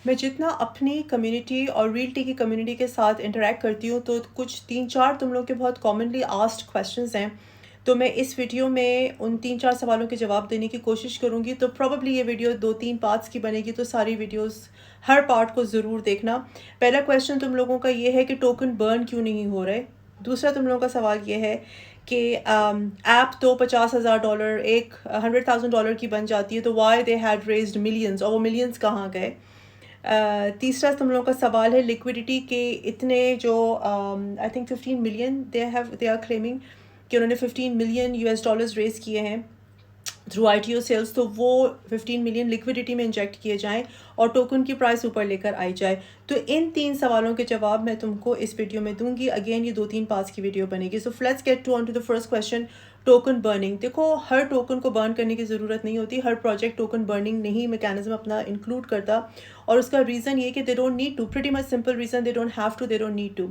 میں جتنا اپنی کمیونٹی اور ریئلٹی کی کمیونٹی کے ساتھ انٹریکٹ کرتی ہوں تو کچھ 3-4 تم لوگ کے بہت کامنلی آسڈ کویشچنز ہیں، تو میں اس ویڈیو میں ان 3-4 سوالوں کے جواب دینے کی کوشش کروں گی. تو پروبیبلی یہ ویڈیو 2-3 پارٹس کی بنے گی، تو ساری ویڈیوز ہر پارٹ کو ضرور دیکھنا. پہلا کویشچن تم لوگوں کا یہ ہے کہ ٹوکن برن کیوں نہیں ہو رہے. دوسرا تم لوگوں کا سوال یہ ہے کہ ایپ تو $50,000 ایک $100,000 کی بن جاتی ہے، تو why they had raised millions, اور وہ ملینز کہاں گئے. تیسرا تم لوگوں کا سوال ہے لیکویڈیٹی کے اتنے جو I think 15 million they are claiming کہ انہوں نے $15 ملین ریز کیے ہیں through I T O sales, تو وہ 15 ملین لیکویڈیٹی میں انجیکٹ کیے جائیں اور ٹوکن کی پرائس اوپر لے کر آئی جائے. تو ان 3 سوالوں کے جواب میں تم کو اس ویڈیو میں دوں گی. اگین یہ 2-3 پارٹس کی ویڈیو بنے گی. So let's get to on to the first question, token burning. دیکھو ہر ٹوکن کو برن کرنے کی ضرورت نہیں ہوتی، ہر پروجیکٹ ٹوکن برننگ نہیں میکینزم اپنا انکلوڈ کرتا، اور اس کا ریزن یہ کہ they don't need to, pretty much simple reason, they don't have to, they don't need to.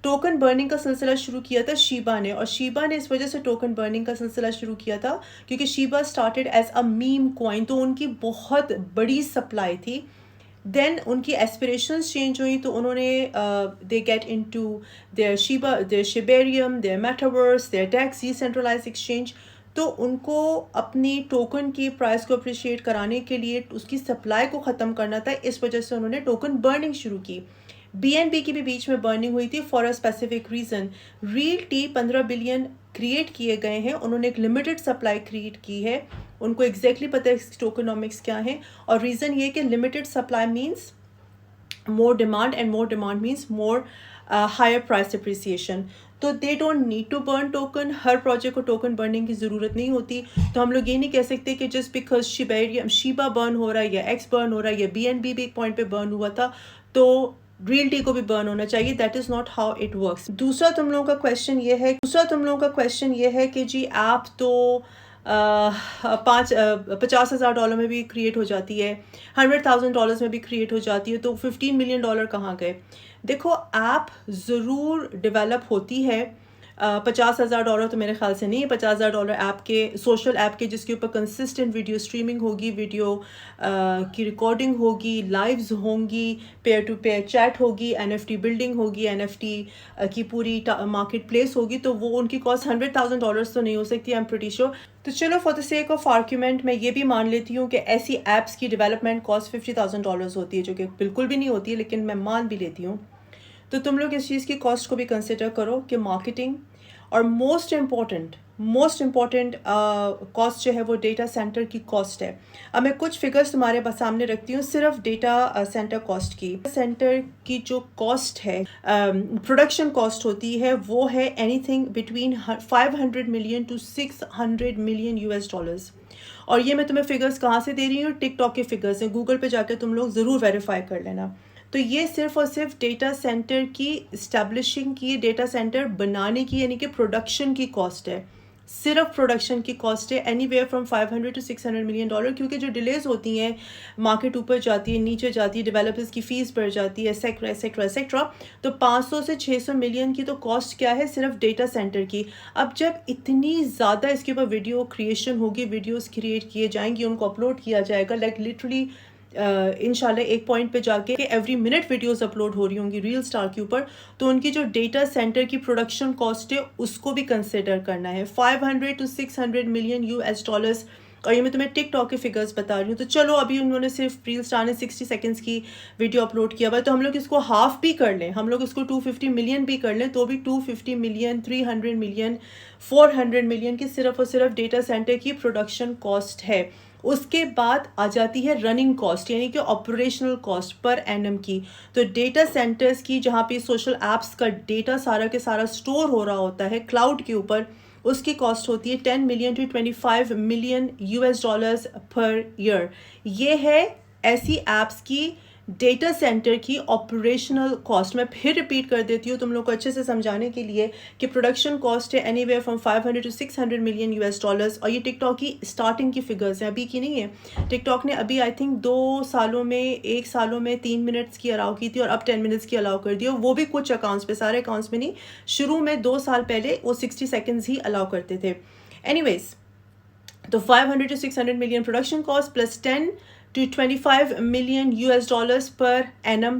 Token burning کا سلسلہ شروع کیا تھا شیبا نے، اور شیبا نے اس وجہ سے ٹوکن برننگ کا سلسلہ شروع کیا تھا کیونکہ Shiba started as a meme coin, تو ان کی بہت بڑی سپلائی تھی. دین ان کی ایسپریشنز چینج ہوئی، تو انہوں نے they get in to their Shiba, their Shibarium, their metaverse, their DEX decentralized exchange. تو ان کو اپنی ٹوکن کی پرائس کو اپریشیٹ کرانے کے لیے اس کی سپلائی کو ختم کرنا تھا، اس وجہ سے انہوں نے ٹوکن برننگ شروع کی. بی این بی کی بھی بیچ میں برننگ ہوئی تھی for a specific reason. Real T 15 billion create کیے گئے ہیں، انہوں نے ایک لمیٹڈ سپلائی کریٹ کی ہے، ان کو ایگزیکٹلی پتہ ہے ٹوکنامکس کیا ہے، اور ریزن یہ کہ limited supply means more demand and more demand means more higher price appreciation. تو they don't need to burn token, ہر پروجیکٹ کو ٹوکن برننگ کی ضرورت نہیں ہوتی. تو ہم لوگ یہ نہیں کہہ سکتے کہ جسٹ بیکاز شیبا برن ہو رہا ہے یا ایکس برن ہو رہا ہے یا بی این بی بھی ایک پوائنٹ پہ برن ہوا تھا تو ریئل ٹی کو بھی برن ہونا چاہیے. That is not how it works. دوسرا تم لوگوں کا کویشچن یہ ہے کہ جی ایپ تو $50,000 میں بھی کریٹ ہو جاتی ہے، $100,000 میں بھی کریٹ ہو جاتی ہے، تو $15 ملین کہاں گئے. دیکھو ایپ ضرور ڈیولپ ہوتی ہے، $50,000 تو میرے خیال سے نہیں ہے. $50,000 ایپ کے، سوشل ایپ کے جس کے اوپر کنسسٹنٹ ویڈیو اسٹریمنگ ہوگی، ویڈیو کی ریکارڈنگ ہوگی، لائیوز ہوں گی، پیئر ٹو پیئر چیٹ ہوگی، این ایف ٹی بلڈنگ ہوگی، این ایف ٹی کی پوری مارکیٹ پلیس ہوگی، تو وہ ان کی کاسٹ $100,000 تو نہیں ہو سکتی، آئی ایم پریٹی شیور. تو چلو for the sake of argument میں یہ بھی مان لیتی ہوں کہ ایسی ایپس کی ڈیولپمنٹ کاسٹ $50,000 ہوتی ہے، جو کہ بالکل بھی نہیں ہوتی ہے، لیکن میں مان بھی لیتی ہوں. تو تم لوگ اس چیز کی کاسٹ کو بھی کنسیڈر کرو کہ مارکیٹنگ اور موسٹ امپورٹنٹ کاسٹ جو ہے وہ ڈیٹا سینٹر کی کاسٹ ہے. اب میں کچھ فگرز تمہارے سامنے رکھتی ہوں صرف ڈیٹا سینٹر کاسٹ کی. سینٹر کی جو کاسٹ ہے، پروڈکشن کاسٹ ہوتی ہے، وہ ہے anything between 500 million to 600 million US dollars. اور یہ میں تمہیں فگرز کہاں سے دے رہی ہوں؟ ٹک ٹاک کے فگرز ہیں، گوگل پہ جا کے تم لوگ ضرور ویریفائی کر لینا. تو یہ صرف اور صرف ڈیٹا سینٹر کی اسٹیبلشنگ کی، ڈیٹا سینٹر بنانے کی، یعنی کہ پروڈکشن کی کاسٹ ہے، صرف پروڈکشن کی کاسٹ ہے. Any where from 500 to 600 million dollar, کیونکہ جو ڈیلیز ہوتی ہیں، مارکیٹ اوپر جاتی ہے، نیچے جاتی ہے، ڈیولپرز کی فیس بڑھ جاتی ہے، ایسیکٹرا ایسیکٹرا ایسیکٹرا. تو 500 سے 600 ملین کی تو کاسٹ کیا ہے؟ صرف ڈیٹا سینٹر کی. اب جب اتنی زیادہ اس کے اوپر ویڈیو کریشن ہوگی، ویڈیوز کریٹ کیے جائیں گی، ان کو اپلوڈ کیا جائے گا، لائک لٹرلی انشاءاللہ ایک پوائنٹ پہ جا کے ایوری منٹ ویڈیوز اپلوڈ ہو رہی ہوں گی ریل اسٹار کے اوپر، تو ان کی جو ڈیٹا سینٹر کی پروڈکشن کاسٹ ہے اس کو بھی کنسیڈر کرنا ہے. 500 to 600 ملین US ڈالرز. اور یہ میں تمہیں ٹک ٹاک کے فگرز بتا رہی ہوں. تو چلو ابھی انہوں نے صرف ریل اسٹار نے 60 سیکنڈز کی ویڈیو اپلوڈ کیا ہوا ہے، تو ہم لوگ اس کو ہاف بھی کر لیں، ہم لوگ اس کو 250 ملین بھی کر لیں، تو بھی 250 ملین، 300 ملین، 400 ملین کی صرف اور صرف ڈیٹا سینٹر کی پروڈکشن کاسٹ ہے. اس کے بعد آ جاتی ہے رننگ کاسٹ، یعنی کہ آپریشنل کاسٹ پر اینم کی. تو ڈیٹا سینٹرز کی جہاں پہ سوشل ایپس کا ڈیٹا سارا کے سارا سٹور ہو رہا ہوتا ہے کلاؤڈ کے اوپر، اس کی کاسٹ ہوتی ہے 10 million to 25 million US dollars per year. یہ ہے ایسی ایپس کی ڈیٹا سینٹر کی آپریشنل کاسٹ. میں پھر ریپیٹ کر دیتی ہوں تم لوگ کو اچھے سے سمجھانے کے لیے کہ پروڈکشن کاسٹ ہے any where from 500 to 600 million US dollars. اور یہ ٹک ٹاک کی اسٹارٹنگ کی فگرز ہیں، ابھی کی نہیں ہے. ٹک ٹاک نے ابھی آئی تھنک 2 سالوں میں، 1 سالوں میں 3 منٹس کی الاؤ کی تھی، اور اب 10 منٹس کی الاؤ کر دی، اور وہ بھی کچھ اکاؤنٹس پہ، سارے اکاؤنٹس میں نہیں. شروع میں 2 سال پہلے وہ 60 سیکنڈز ہی الاؤ کرتے تھے. اینی ویز، تو 500 to 600 million production cost plus 10 to $25 million per annum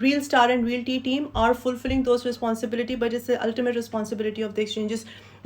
Real Star and Real T team are fulfilling those responsibility, but it's the ultimate responsibility of the exchanges.